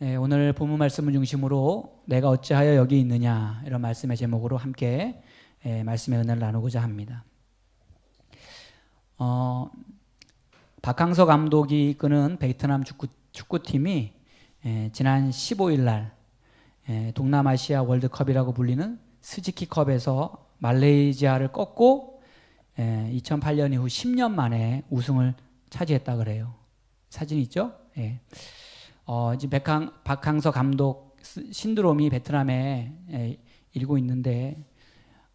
오늘 본문 말씀을 중심으로 내가 어찌하여 여기 있느냐 이런 말씀의 제목으로 함께 말씀의 은혜를 나누고자 합니다. 박항서 감독이 이끄는 베트남 축구팀이 지난 15일 날 동남아시아 월드컵이라고 불리는 스즈키컵에서 말레이시아를 꺾고 2008년 이후 10년 만에 우승을 차지했다 그래요. 사진 있죠? 이제 박항서 감독 신드롬이 베트남에 일고 있는데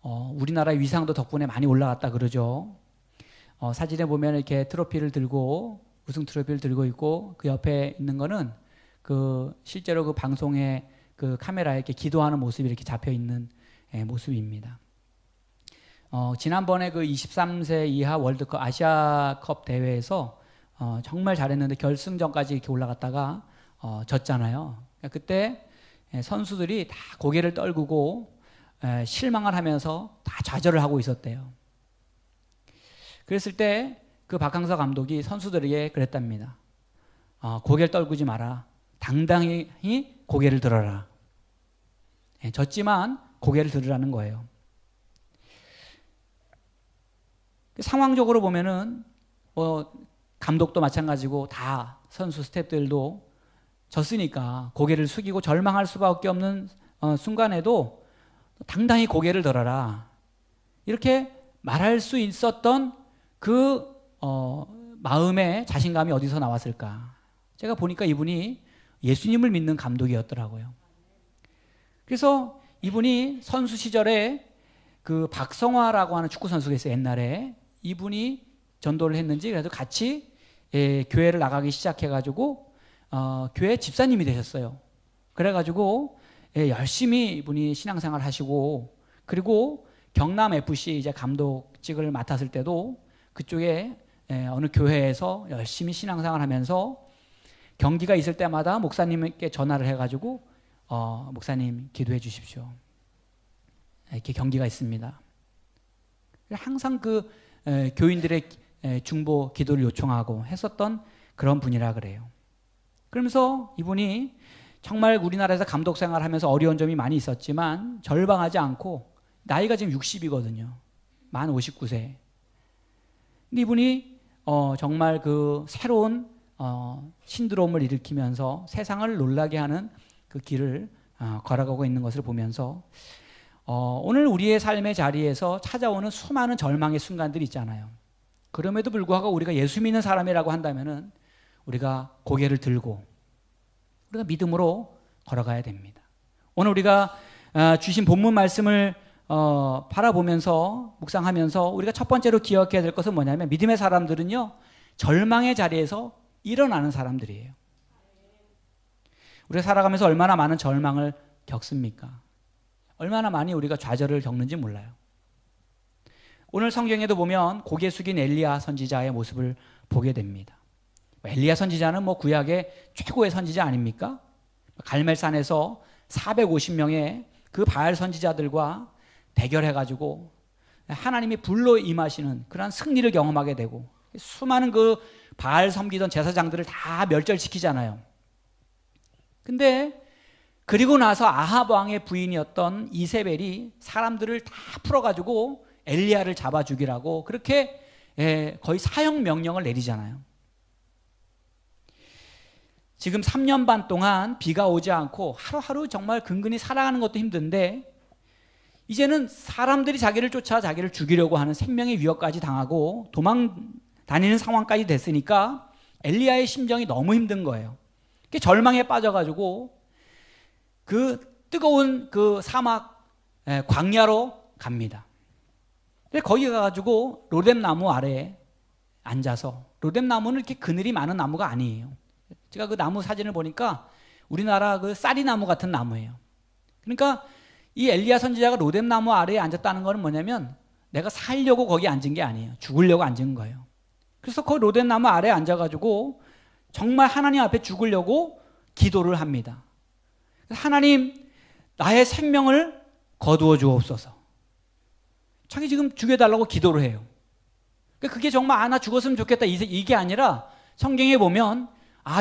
우리나라의 위상도 덕분에 많이 올라갔다 그러죠. 사진에 보면 이렇게 트로피를 들고 우승 트로피를 들고 있고 그 옆에 있는 거는 그 실제로 그 방송에 그 카메라에 이렇게 기도하는 모습이 이렇게 잡혀 있는 모습입니다. 지난번에 그 23세 이하 월드컵 아시아컵 대회에서 정말 잘했는데 결승전까지 이렇게 올라갔다가 졌잖아요. 그때 선수들이 다 고개를 떨구고 실망을 하면서 다 좌절을 하고 있었대요. 그랬을 때 그 박항서 감독이 선수들에게 그랬답니다. 고개를 떨구지 마라. 당당히 고개를 들어라. 졌지만 고개를 들으라는 거예요. 상황적으로 보면은 감독도 마찬가지고 다 선수 스태프들도 졌으니까 고개를 숙이고 절망할 수밖에 없는 순간에도 당당히 고개를 들어라. 이렇게 말할 수 있었던 그 마음의 자신감이 어디서 나왔을까? 제가 보니까 이분이 예수님을 믿는 감독이었더라고요. 그래서 이분이 선수 시절에 그 박성화라고 하는 축구 선수가 있어요. 옛날에 이분이 전도를 했는지 그래도 같이 교회를 나가기 시작해가지고 교회 집사님이 되셨어요. 그래가지고 열심히 이분이 신앙생활 하시고 그리고 경남 FC 이제 감독직을 맡았을 때도 그쪽에 어느 교회에서 열심히 신앙생활 하면서 경기가 있을 때마다 목사님께 전화를 해가지고 목사님 기도해 주십시오. 이렇게 경기가 있습니다. 항상 그 교인들의 중보 기도를 요청하고 했었던 그런 분이라 그래요. 그러면서 이분이 정말 우리나라에서 감독 생활하면서 어려운 점이 많이 있었지만 절망하지 않고 나이가 지금 60이거든요. 만 59세. 근데 이분이 정말 그 새로운 신드롬을 일으키면서 세상을 놀라게 하는 그 길을 걸어가고 있는 것을 보면서 오늘 우리의 삶의 자리에서 찾아오는 수많은 절망의 순간들이 있잖아요. 그럼에도 불구하고 우리가 예수 믿는 사람이라고 한다면은 우리가 고개를 들고 우리가 믿음으로 걸어가야 됩니다. 오늘 우리가 주신 본문 말씀을 바라보면서 묵상하면서 우리가 첫 번째로 기억해야 될 것은 뭐냐면 믿음의 사람들은요 절망의 자리에서 일어나는 사람들이에요. 우리가 살아가면서 얼마나 많은 절망을 겪습니까? 얼마나 많이 우리가 좌절을 겪는지 몰라요. 오늘 성경에도 보면 고개 숙인 엘리야 선지자의 모습을 보게 됩니다. 엘리야 선지자는 뭐 구약의 최고의 선지자 아닙니까? 갈멜산에서 450명의 그 바알 선지자들과 대결해가지고 하나님이 불로 임하시는 그런 승리를 경험하게 되고 수많은 그 바알 섬기던 제사장들을 다 멸절시키잖아요. 근데 그리고 나서 아합 왕의 부인이었던 이세벨이 사람들을 다 풀어가지고 엘리야를 잡아 죽이라고 그렇게 거의 사형 명령을 내리잖아요. 지금 3년 반 동안 비가 오지 않고 하루하루 정말 근근히 살아가는 것도 힘든데 이제는 사람들이 자기를 쫓아 자기를 죽이려고 하는 생명의 위협까지 당하고 도망 다니는 상황까지 됐으니까 엘리야의 심정이 너무 힘든 거예요. 절망에 빠져가지고 그 뜨거운 그 사막 광야로 갑니다. 거기 가가지고 로뎀나무 아래에 앉아서 로뎀나무는 이렇게 그늘이 많은 나무가 아니에요. 제가 그 나무 사진을 보니까 우리나라 그 쌀이나무 같은 나무예요. 그러니까 이 엘리야 선지자가 로뎀나무 아래에 앉았다는 것은 뭐냐면 내가 살려고 거기 앉은 게 아니에요. 죽으려고 앉은 거예요. 그래서 그 로뎀나무 아래에 앉아가지고 정말 하나님 앞에 죽으려고 기도를 합니다. 하나님 나의 생명을 거두어 주옵소서. 자기 지금 죽여달라고 기도를 해요. 그게 정말 나 죽었으면 좋겠다 이게 아니라 성경에 보면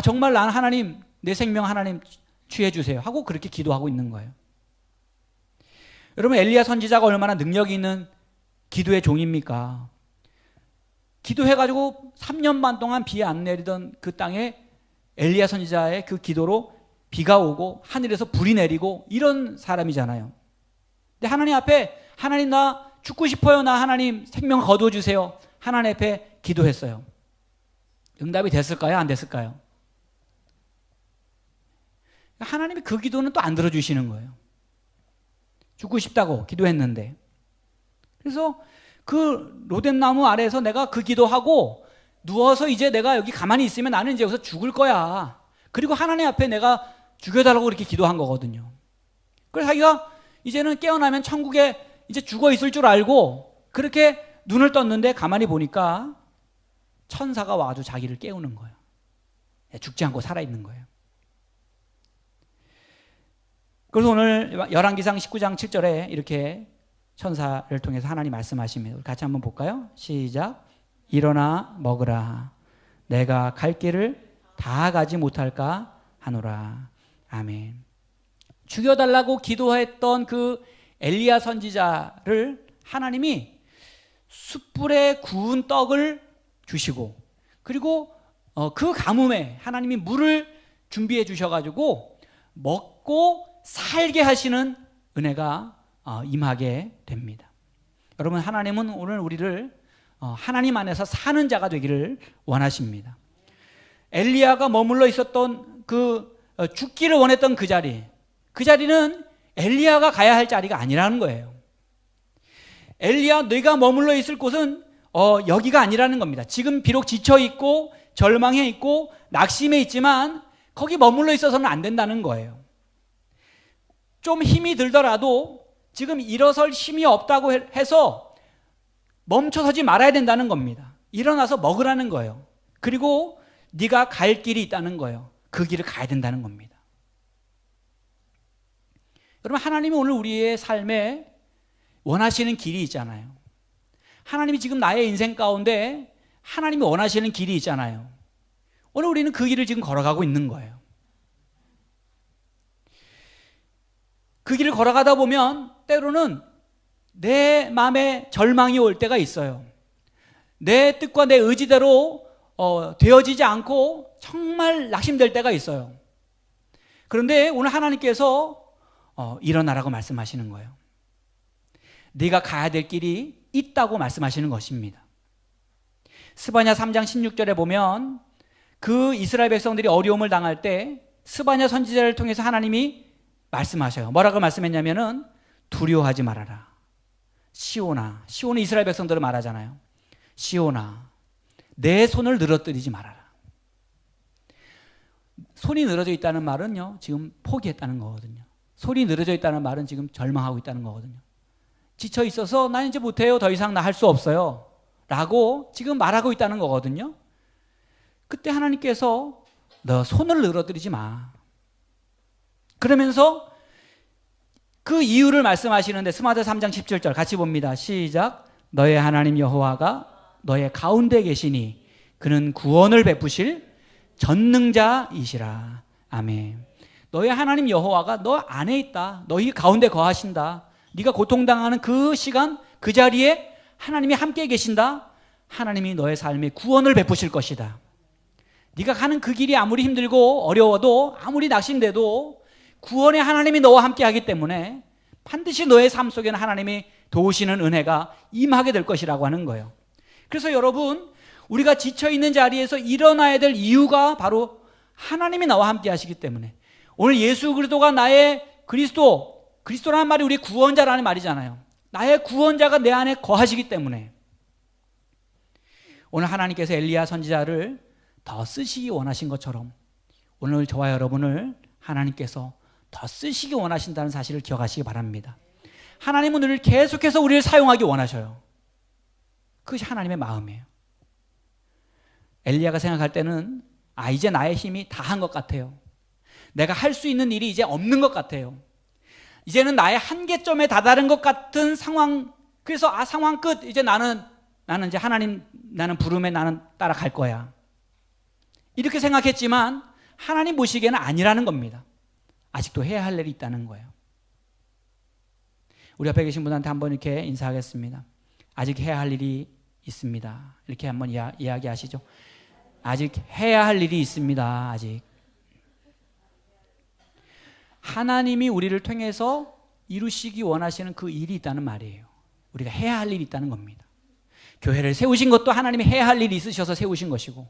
정말 나는 하나님 내 생명 하나님 취해 주세요 하고 그렇게 기도하고 있는 거예요. 여러분, 엘리야 선지자가 얼마나 능력이 있는 기도의 종입니까? 기도해가지고 3년 반 동안 비 안 내리던 그 땅에 엘리야 선지자의 그 기도로 비가 오고 하늘에서 불이 내리고 이런 사람이잖아요. 근데 하나님 앞에, 하나님 나 죽고 싶어요, 나 하나님 생명 거두어주세요, 하나님 앞에 기도했어요. 응답이 됐을까요? 안 됐을까요? 하나님이 그 기도는 또 안 들어주시는 거예요. 죽고 싶다고 기도했는데. 그래서 그 로뎀나무 아래에서 내가 그 기도하고 누워서 이제 내가 여기 가만히 있으면 나는 이제 여기서 죽을 거야. 그리고 하나님 앞에 내가 죽여달라고 그렇게 기도한 거거든요. 그래서 자기가 이제는 깨어나면 천국에 이제 죽어 있을 줄 알고 그렇게 눈을 떴는데 가만히 보니까 천사가 와가지고 자기를 깨우는 거예요. 죽지 않고 살아있는 거예요. 그래서 오늘 열왕기상 19장 7절에 이렇게 천사를 통해서 하나님 말씀하십니다. 우리 같이 한번 볼까요? 시작. 일어나 먹으라. 내가 갈 길을 다 가지 못할까 하노라. 아멘. 죽여달라고 기도했던 그 엘리야 선지자를 하나님이 숯불에 구운 떡을 주시고, 그리고 그 가뭄에 하나님이 물을 준비해 주셔가지고 먹고 살게 하시는 은혜가 임하게 됩니다. 여러분, 하나님은 오늘 우리를 하나님 안에서 사는 자가 되기를 원하십니다. 엘리야가 머물러 있었던 그 죽기를 원했던 그 자리는 엘리야가 가야 할 자리가 아니라는 거예요. 엘리야, 네가 머물러 있을 곳은 여기가 아니라는 겁니다. 지금 비록 지쳐 있고 절망해 있고 낙심해 있지만 거기 머물러 있어서는 안 된다는 거예요. 좀 힘이 들더라도 지금 일어설 힘이 없다고 해서 멈춰서지 말아야 된다는 겁니다. 일어나서 먹으라는 거예요. 그리고 네가 갈 길이 있다는 거예요. 그 길을 가야 된다는 겁니다. 여러분, 하나님이 오늘 우리의 삶에 원하시는 길이 있잖아요. 하나님이 지금 나의 인생 가운데 하나님이 원하시는 길이 있잖아요. 오늘 우리는 그 길을 지금 걸어가고 있는 거예요. 그 길을 걸어가다 보면 때로는 내 마음에 절망이 올 때가 있어요. 내 뜻과 내 의지대로 되어지지 않고 정말 낙심될 때가 있어요. 그런데 오늘 하나님께서 일어나라고 말씀하시는 거예요. 네가 가야 될 길이 있다고 말씀하시는 것입니다. 스바냐 3장 16절에 보면 그 이스라엘 백성들이 어려움을 당할 때 스바냐 선지자를 통해서 하나님이 말씀하셔요. 뭐라고 말씀했냐면은 두려워하지 말아라. 시온아, 시온은 이스라엘 백성들을 말하잖아요. 시온아, 내 손을 늘어뜨리지 말아라. 손이 늘어져 있다는 말은요, 지금 포기했다는 거거든요. 손이 늘어져 있다는 말은 지금 절망하고 있다는 거거든요. 지쳐 있어서 나 이제 못해요, 더 이상 나 할 수 없어요 라고 지금 말하고 있다는 거거든요. 그때 하나님께서 너 손을 늘어뜨리지 마. 그러면서 그 이유를 말씀하시는데 스마트 3장 17절 같이 봅니다. 시작. 너의 하나님 여호와가 너의 가운데 계시니 그는 구원을 베푸실 전능자이시라. 아멘. 너의 하나님 여호와가 너 안에 있다. 너희 가운데 거하신다. 네가 고통당하는 그 시간, 그 자리에 하나님이 함께 계신다. 하나님이 너의 삶에 구원을 베푸실 것이다. 네가 가는 그 길이 아무리 힘들고 어려워도 아무리 낙심돼도 구원의 하나님이 너와 함께 하기 때문에 반드시 너의 삶 속에는 하나님이 도우시는 은혜가 임하게 될 것이라고 하는 거예요. 그래서 여러분, 우리가 지쳐있는 자리에서 일어나야 될 이유가 바로 하나님이 나와 함께 하시기 때문에, 오늘 예수 그리스도가 나의 그리스도라는 말이 우리 구원자라는 말이잖아요. 나의 구원자가 내 안에 거하시기 때문에 오늘 하나님께서 엘리야 선지자를 더 쓰시기 원하신 것처럼 오늘 저와 여러분을 하나님께서 더 쓰시기 원하신다는 사실을 기억하시기 바랍니다. 하나님은 우리를 계속해서 우리를 사용하기 원하셔요. 그것이 하나님의 마음이에요. 엘리야가 생각할 때는 이제 나의 힘이 다한 것 같아요. 내가 할 수 있는 일이 이제 없는 것 같아요. 이제는 나의 한계점에 다다른 것 같은 상황. 그래서 상황 끝. 이제 나는 이제 하나님, 나는 부름에 나는 따라갈 거야. 이렇게 생각했지만 하나님 보시기에는 아니라는 겁니다. 아직도 해야 할 일이 있다는 거예요. 우리 옆에 계신 분한테 한번 이렇게 인사하겠습니다. 아직 해야 할 일이 있습니다. 이렇게 한번 이야기하시죠. 아직 해야 할 일이 있습니다. 아직. 하나님이 우리를 통해서 이루시기 원하시는 그 일이 있다는 말이에요. 우리가 해야 할 일이 있다는 겁니다. 교회를 세우신 것도 하나님이 해야 할 일이 있으셔서 세우신 것이고,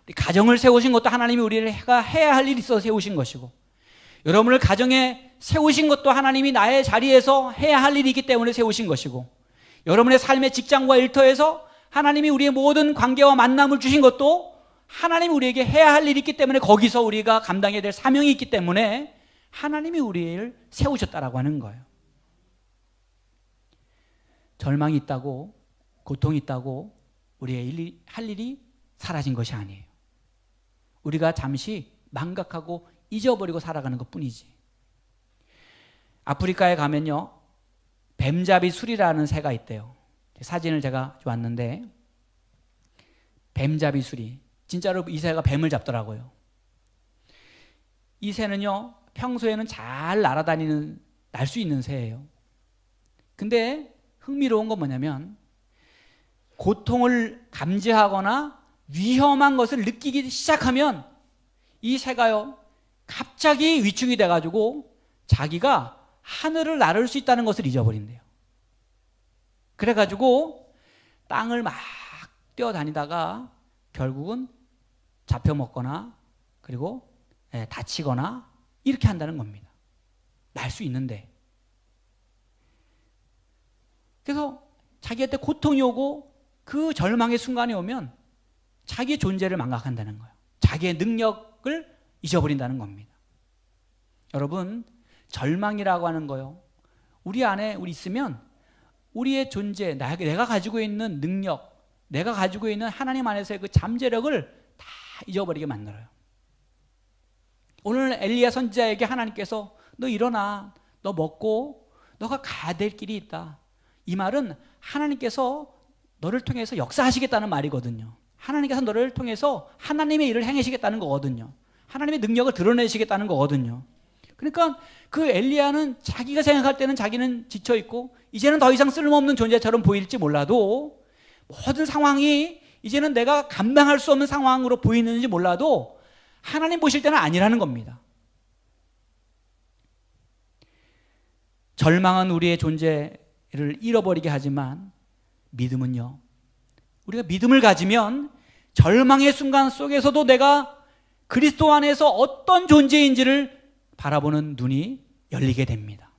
우리 가정을 세우신 것도 하나님이 우리를 해야 할 일이 있어서 세우신 것이고, 여러분을 가정에 세우신 것도 하나님이 나의 자리에서 해야 할 일이 있기 때문에 세우신 것이고, 여러분의 삶의 직장과 일터에서 하나님이 우리의 모든 관계와 만남을 주신 것도 하나님이 우리에게 해야 할 일이 있기 때문에, 거기서 우리가 감당해야 될 사명이 있기 때문에 하나님이 우리를 세우셨다라고 하는 거예요. 절망이 있다고, 고통이 있다고 우리의 할 일이 사라진 것이 아니에요. 우리가 잠시 망각하고 잊어버리고 살아가는 것뿐이지. 아프리카에 가면요, 뱀잡이 수리라는 새가 있대요. 사진을 제가 줬는데, 뱀잡이 수리, 진짜로 이 새가 뱀을 잡더라고요. 이 새는요, 평소에는 잘 날아다니는, 날 수 있는 새예요. 근데 흥미로운 건 뭐냐면, 고통을 감지하거나 위험한 것을 느끼기 시작하면 이 새가요, 갑자기 위축이 돼가지고 자기가 하늘을 나를 수 있다는 것을 잊어버린대요. 그래가지고 땅을 막 뛰어다니다가 결국은 잡혀먹거나, 그리고 다치거나 이렇게 한다는 겁니다. 날 수 있는데. 그래서 자기한테 고통이 오고 그 절망의 순간이 오면 자기의 존재를 망각한다는 거예요. 자기의 능력을 잊어버린다는 겁니다. 여러분, 절망이라고 하는 거요, 우리 안에 우리 있으면 우리의 존재, 내가 가지고 있는 능력, 내가 가지고 있는 하나님 안에서의 그 잠재력을 다 잊어버리게 만들어요. 오늘 엘리야 선지자에게 하나님께서 너 일어나, 너 먹고 너가 가야 될 길이 있다. 이 말은 하나님께서 너를 통해서 역사하시겠다는 말이거든요. 하나님께서 너를 통해서 하나님의 일을 행하시겠다는 거거든요. 하나님의 능력을 드러내시겠다는 거거든요. 그러니까 그 엘리야는 자기가 생각할 때는 자기는 지쳐있고 이제는 더 이상 쓸모없는 존재처럼 보일지 몰라도, 모든 상황이 이제는 내가 감당할 수 없는 상황으로 보이는지 몰라도 하나님 보실 때는 아니라는 겁니다. 절망은 우리의 존재를 잃어버리게 하지만 믿음은요, 우리가 믿음을 가지면 절망의 순간 속에서도 내가 그리스도 안에서 어떤 존재인지를 바라보는 눈이 열리게 됩니다.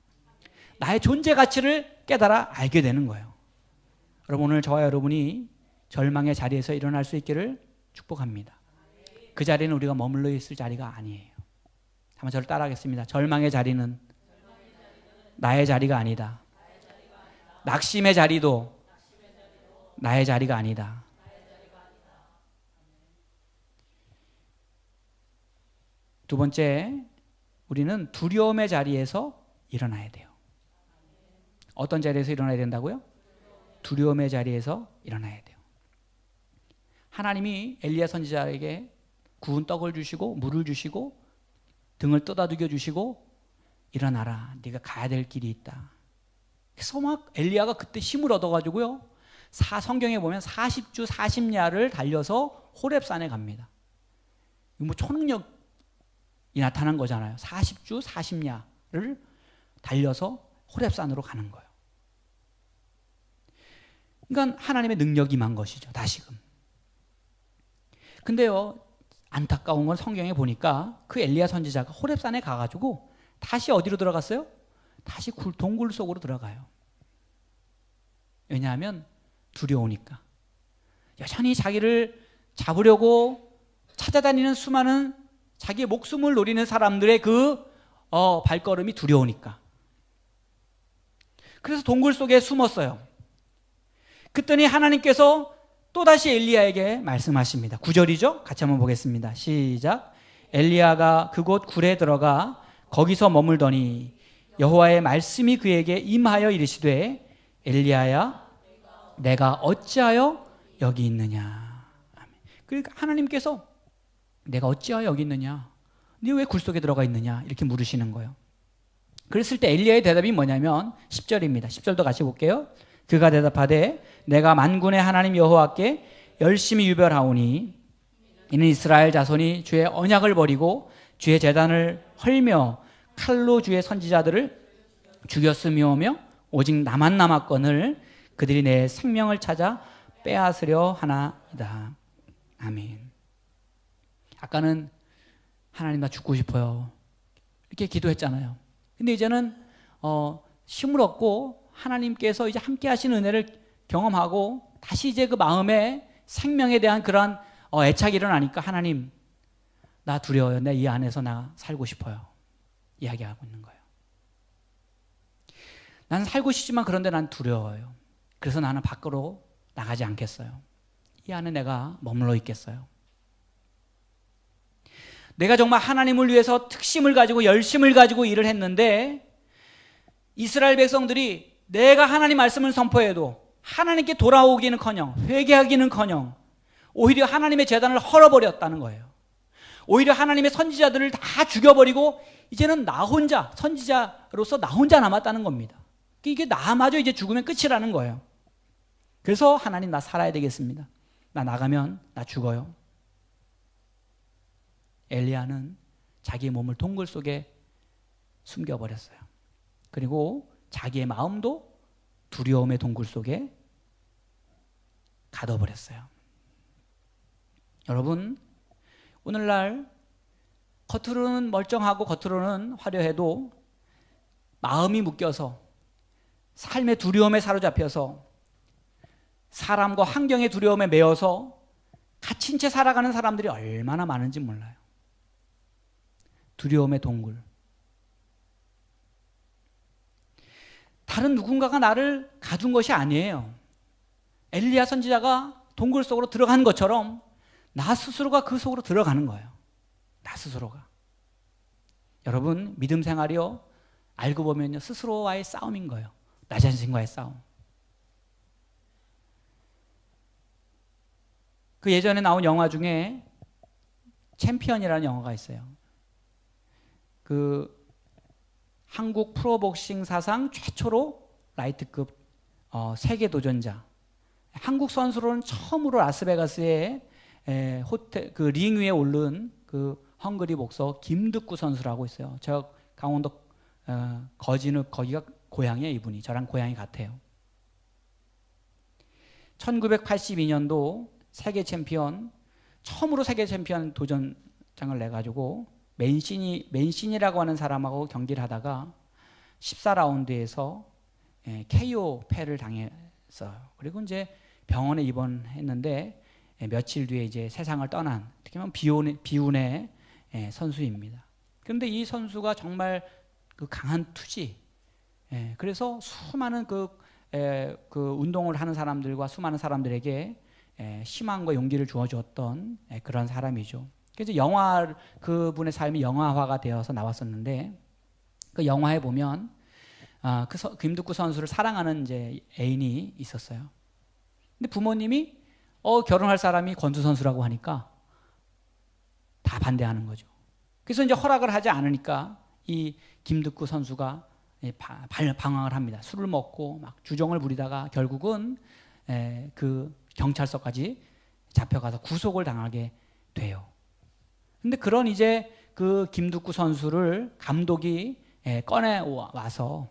나의 존재 가치를 깨달아 알게 되는 거예요. 여러분, 오늘 저와 여러분이 절망의 자리에서 일어날 수 있기를 축복합니다. 그 자리는 우리가 머물러 있을 자리가 아니에요. 한번 저를 따라하겠습니다. 절망의 자리는 나의 자리가 아니다. 낙심의 자리도 나의 자리가 아니다. 두 번째, 우리는 두려움의 자리에서 일어나야 돼요. 어떤 자리에서 일어나야 된다고요? 두려움의 자리에서 일어나야 돼요. 하나님이 엘리야 선지자에게 구운 떡을 주시고 물을 주시고 등을 떠다두겨 주시고 일어나라, 네가 가야 될 길이 있다. 그래서 막 엘리야가 그때 힘을 얻어가지고요, 성경에 보면 40주 40야를 달려서 호렙산에 갑니다. 뭐 초능력이 나타난 거잖아요. 40주 40야를 달려서 호렙산으로 가는 거예요. 그러니까 하나님의 능력이 임한 것이죠, 다시금. 근데요, 안타까운 건 성경에 보니까 그 엘리야 선지자가 호렙산에 가가지고 다시 어디로 들어갔어요? 다시 동굴 속으로 들어가요. 왜냐하면 두려우니까. 여전히 자기를 잡으려고 찾아다니는 수많은 자기의 목숨을 노리는 사람들의 그 발걸음이 두려우니까. 그래서 동굴 속에 숨었어요. 그랬더니 하나님께서 또다시 엘리야에게 말씀하십니다. 9절이죠? 같이 한번 보겠습니다. 시작. 엘리야가 그곳 굴에 들어가 거기서 머물더니 여호와의 말씀이 그에게 임하여 이르시되 엘리야야, 내가 어찌하여 여기 있느냐. 그러니까 하나님께서 내가 어찌하여 여기 있느냐, 네 왜 굴 속에 들어가 있느냐 이렇게 물으시는 거예요. 그랬을 때 엘리야의 대답이 뭐냐면 10절입니다. 10절도 같이 볼게요. 그가 대답하되 내가 만군의 하나님 여호와께 열심히 유별하오니 이는 이스라엘 자손이 주의 언약을 버리고 주의 제단을 헐며 칼로 주의 선지자들을 죽였으며며 오직 나만 남았거늘 그들이 내 생명을 찾아 빼앗으려 하나이다. 아멘. 아까는 하나님 나 죽고 싶어요 이렇게 기도했잖아요. 근데 이제는 힘을 얻고 하나님께서 이제 함께 하신 은혜를 경험하고 다시 이제 그 마음에 생명에 대한 그러한 애착이 일어나니까 하나님 나 두려워요. 내 이 안에서 나 살고 싶어요. 이야기하고 있는 거예요. 나는 살고 싶지만 그런데 난 두려워요. 그래서 나는 밖으로 나가지 않겠어요. 이 안에 내가 머물러 있겠어요. 내가 정말 하나님을 위해서 특심을 가지고 열심을 가지고 일을 했는데 이스라엘 백성들이 내가 하나님 말씀을 선포해도 하나님께 돌아오기는커녕 회개하기는커녕 오히려 하나님의 제단을 헐어버렸다는 거예요. 오히려 하나님의 선지자들을 다 죽여버리고 이제는 나 혼자 선지자로서 나 혼자 남았다는 겁니다. 이게 나마저 이제 죽으면 끝이라는 거예요. 그래서 하나님 나 살아야 되겠습니다. 나 나가면 나 죽어요. 엘리야는 자기의 몸을 동굴 속에 숨겨버렸어요. 그리고 자기의 마음도 두려움의 동굴 속에 가둬버렸어요. 여러분, 오늘날 겉으로는 멀쩡하고 겉으로는 화려해도 마음이 묶여서 삶의 두려움에 사로잡혀서 사람과 환경의 두려움에 매여서 갇힌 채 살아가는 사람들이 얼마나 많은지 몰라요. 두려움의 동굴. 다른 누군가가 나를 가둔 것이 아니에요. 엘리야 선지자가 동굴 속으로 들어간 것처럼 나 스스로가 그 속으로 들어가는 거예요. 나 스스로가. 여러분, 믿음 생활이요, 알고 보면요, 스스로와의 싸움인 거예요. 나 자신과의 싸움. 그 예전에 나온 영화 중에 챔피언이라는 영화가 있어요. 그 한국 프로복싱 사상 최초로 라이트급 세계 도전자, 한국 선수로는 처음으로 라스베가스에 호텔 그 링 위에 오른 그 헝그리 복서 김득구 선수라고 있어요. 저 강원도 거진읍 거기가 고향이에요. 이분이 저랑 고향이 같아요. 1982년도 세계 챔피언, 처음으로 세계 챔피언 도전장을 내가지고 맨시니라고 하는 사람하고 경기를 하다가 14라운드에서 KO 패를 당했어요. 그리고 이제 병원에 입원했는데 며칠 뒤에 이제 세상을 떠난, 어떻게 보면 비운의 선수입니다. 그런데 이 선수가 정말 그 강한 투지, 그래서 수많은 그 운동을 하는 사람들과 수많은 사람들에게 희망과 용기를 주어주었던 그런 사람이죠. 그래서 그분의 삶이 영화화가 되어서 나왔었는데, 그 영화에 보면 김득구 선수를 사랑하는 이제 애인이 있었어요. 근데 부모님이 결혼할 사람이 권투 선수라고 하니까 다 반대하는 거죠. 그래서 이제 허락을 하지 않으니까 이 김득구 선수가 방황을 합니다. 술을 먹고 막 주정을 부리다가 결국은 그 경찰서까지 잡혀가서 구속을 당하게 돼요. 근데 그런 이제 그 김득구 선수를 감독이 꺼내 와서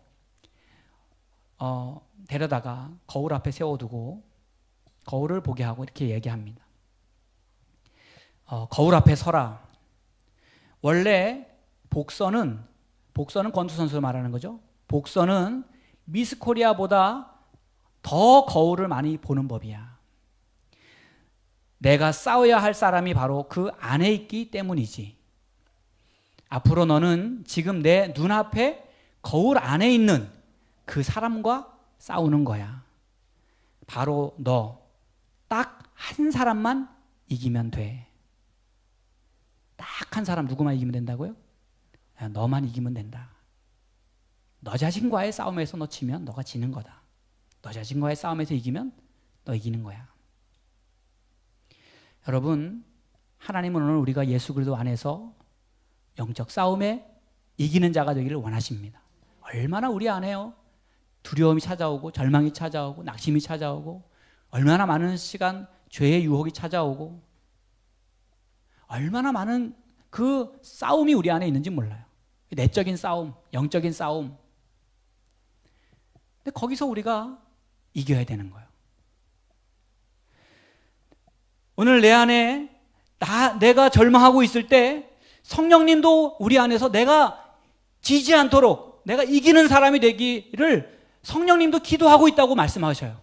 데려다가 거울 앞에 세워두고 거울을 보게 하고 이렇게 얘기합니다. 거울 앞에 서라. 원래 복서는 권투 선수를 말하는 거죠. 복서는 미스 코리아보다 더 거울을 많이 보는 법이야. 내가 싸워야 할 사람이 바로 그 안에 있기 때문이지. 앞으로 너는 지금 내 눈앞에 거울 안에 있는 그 사람과 싸우는 거야. 바로 너 딱 한 사람만 이기면 돼. 딱 한 사람 누구만 이기면 된다고요? 너만 이기면 된다. 너 자신과의 싸움에서 너 지면 너가 지는 거다. 너 자신과의 싸움에서 이기면 너 이기는 거야. 여러분, 하나님은 오늘 우리가 예수 그리스도 안에서 영적 싸움에 이기는 자가 되기를 원하십니다. 얼마나 우리 안에요 두려움이 찾아오고 절망이 찾아오고 낙심이 찾아오고 얼마나 많은 시간 죄의 유혹이 찾아오고 얼마나 많은 그 싸움이 우리 안에 있는지 몰라요. 내적인 싸움, 영적인 싸움. 근데 거기서 우리가 이겨야 되는 거예요. 오늘 내 안에 내가 절망하고 있을 때 성령님도 우리 안에서 내가 지지 않도록 내가 이기는 사람이 되기를 성령님도 기도하고 있다고 말씀하셔요.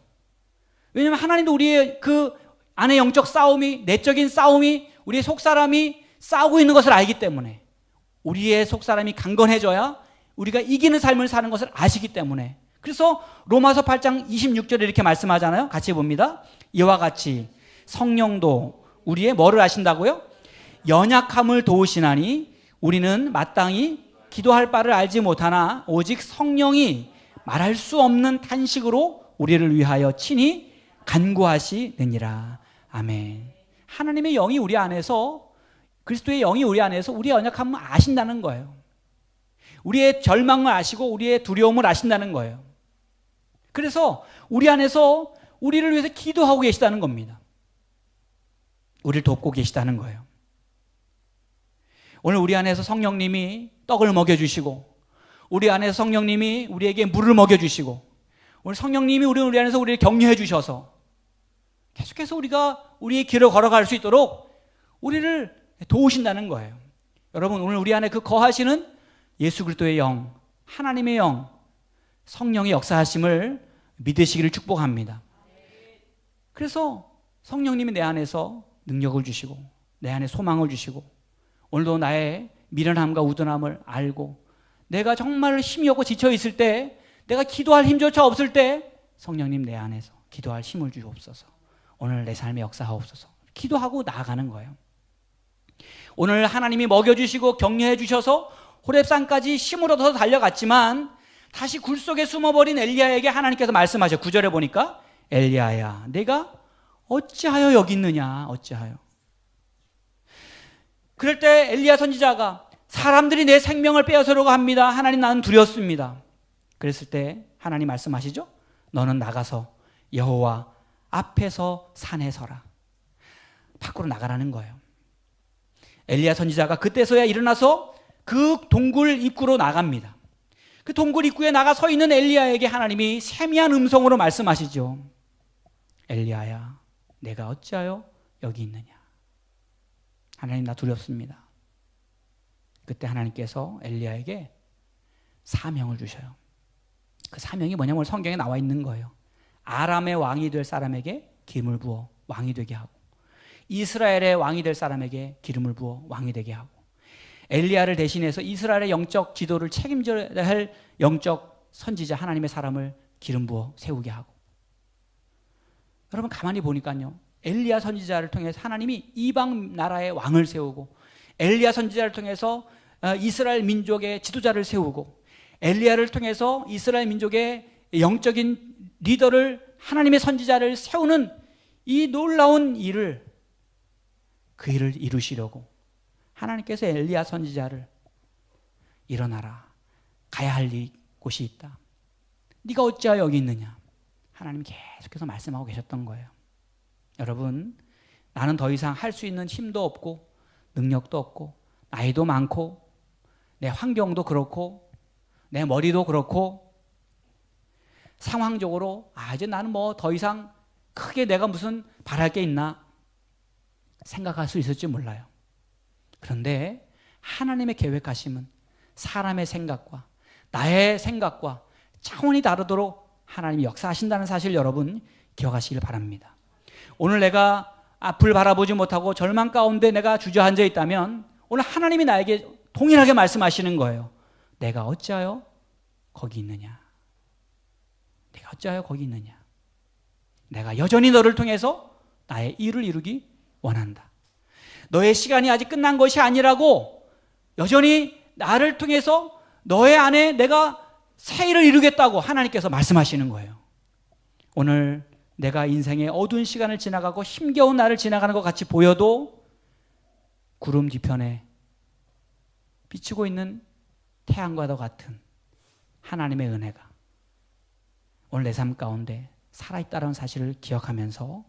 왜냐하면 하나님도 우리의 그 안에 영적 싸움이, 내적인 싸움이, 우리의 속사람이 싸우고 있는 것을 알기 때문에, 우리의 속사람이 강건해져야 우리가 이기는 삶을 사는 것을 아시기 때문에, 그래서 로마서 8장 26절에 이렇게 말씀하잖아요. 같이 봅니다. 이와 같이 성령도 우리의 뭐를 아신다고요? 연약함을 도우시나니 우리는 마땅히 기도할 바를 알지 못하나 오직 성령이 말할 수 없는 탄식으로 우리를 위하여 친히 간구하시느니라. 아멘. 하나님의 영이 우리 안에서, 그리스도의 영이 우리 안에서 우리의 연약함을 아신다는 거예요. 우리의 절망을 아시고 우리의 두려움을 아신다는 거예요. 그래서 우리 안에서 우리를 위해서 기도하고 계시다는 겁니다. 우리를 돕고 계시다는 거예요. 오늘 우리 안에서 성령님이 떡을 먹여주시고, 우리 안에서 성령님이 우리에게 물을 먹여주시고, 오늘 성령님이 우리 안에서 우리를 격려해 주셔서 계속해서 우리가 우리의 길을 걸어갈 수 있도록 우리를 도우신다는 거예요. 여러분, 오늘 우리 안에 그 거하시는 예수 그리스도의 영, 하나님의 영, 성령의 역사하심을 믿으시기를 축복합니다. 그래서 성령님이 내 안에서 능력을 주시고 내 안에 소망을 주시고, 오늘도 나의 미련함과 우둔함을 알고 내가 정말 힘이 없고 지쳐 있을 때, 내가 기도할 힘조차 없을 때 성령님 내 안에서 기도할 힘을 주옵소서. 오늘 내 삶에 역사하옵소서. 기도하고 나아가는 거예요. 오늘 하나님이 먹여주시고 격려해 주셔서 호렙산까지 힘을 얻어서 달려갔지만 다시 굴 속에 숨어버린 엘리야에게 하나님께서 말씀하셔. 9절에 보니까 엘리야야, 내가 어찌하여 여기 있느냐, 어찌하여. 그럴 때 엘리야 선지자가 사람들이 내 생명을 빼앗으려고 합니다. 하나님, 나는 두렵습니다. 그랬을 때 하나님 말씀하시죠. 너는 나가서 여호와 앞에서 산에 서라. 밖으로 나가라는 거예요. 엘리야 선지자가 그때서야 일어나서 그 동굴 입구로 나갑니다. 그 동굴 입구에 나가 서 있는 엘리야에게 하나님이 세미한 음성으로 말씀하시죠. 엘리야야, 내가 어찌하여 여기 있느냐. 하나님, 나 두렵습니다. 그때 하나님께서 엘리야에게 사명을 주셔요. 그 사명이 뭐냐면 성경에 나와 있는 거예요. 아람의 왕이 될 사람에게 기름을 부어 왕이 되게 하고, 이스라엘의 왕이 될 사람에게 기름을 부어 왕이 되게 하고, 엘리야를 대신해서 이스라엘의 영적 지도를 책임져야 할 영적 선지자 하나님의 사람을 기름 부어 세우게 하고. 여러분, 가만히 보니까요, 엘리야 선지자를 통해서 하나님이 이방 나라의 왕을 세우고, 엘리야 선지자를 통해서 이스라엘 민족의 지도자를 세우고, 엘리야를 통해서 이스라엘 민족의 영적인 리더를, 하나님의 선지자를 세우는 이 놀라운 일을, 그 일을 이루시려고 하나님께서 엘리야 선지자를 일어나라, 가야 할 곳이 있다. 네가 어찌하여 여기 있느냐. 하나님이 계속해서 말씀하고 계셨던 거예요. 여러분, 나는 더 이상 할 수 있는 힘도 없고 능력도 없고 나이도 많고 내 환경도 그렇고 내 머리도 그렇고 상황적으로 이제 나는 뭐 더 이상 크게 내가 무슨 바랄 게 있나 생각할 수 있을지 몰라요. 그런데 하나님의 계획하심은 사람의 생각과 나의 생각과 차원이 다르도록 하나님이 역사하신다는 사실 여러분 기억하시길 바랍니다. 오늘 내가 앞을 바라보지 못하고 절망 가운데 내가 주저앉아 있다면 오늘 하나님이 나에게 동일하게 말씀하시는 거예요. 내가 어찌하여 거기 있느냐. 내가 어찌하여 거기 있느냐. 내가 여전히 너를 통해서 나의 일을 이루기 원한다. 너의 시간이 아직 끝난 것이 아니라고, 여전히 나를 통해서 너의 안에 내가 새 일을 이루겠다고 하나님께서 말씀하시는 거예요. 오늘 내가 인생의 어두운 시간을 지나가고 힘겨운 날을 지나가는 것 같이 보여도 구름 뒤편에 비치고 있는 태양과도 같은 하나님의 은혜가 오늘 내 삶 가운데 살아있다는 사실을 기억하면서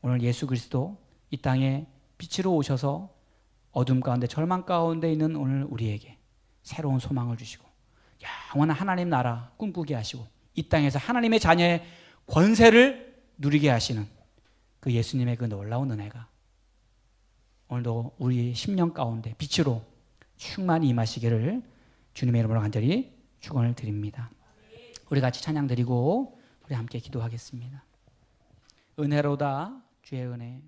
오늘 예수 그리스도 이 땅에 빛으로 오셔서 어둠 가운데 절망 가운데 있는 오늘 우리에게 새로운 소망을 주시고 영원한 하나님 나라 꿈꾸게 하시고 이 땅에서 하나님의 자녀의 권세를 누리게 하시는 그 예수님의 그 놀라운 은혜가 오늘도 우리 심령 가운데 빛으로 충만히 임하시기를 주님의 이름으로 간절히 축원을 드립니다. 우리 같이 찬양 드리고 우리 함께 기도하겠습니다. 은혜로다 주의 은혜.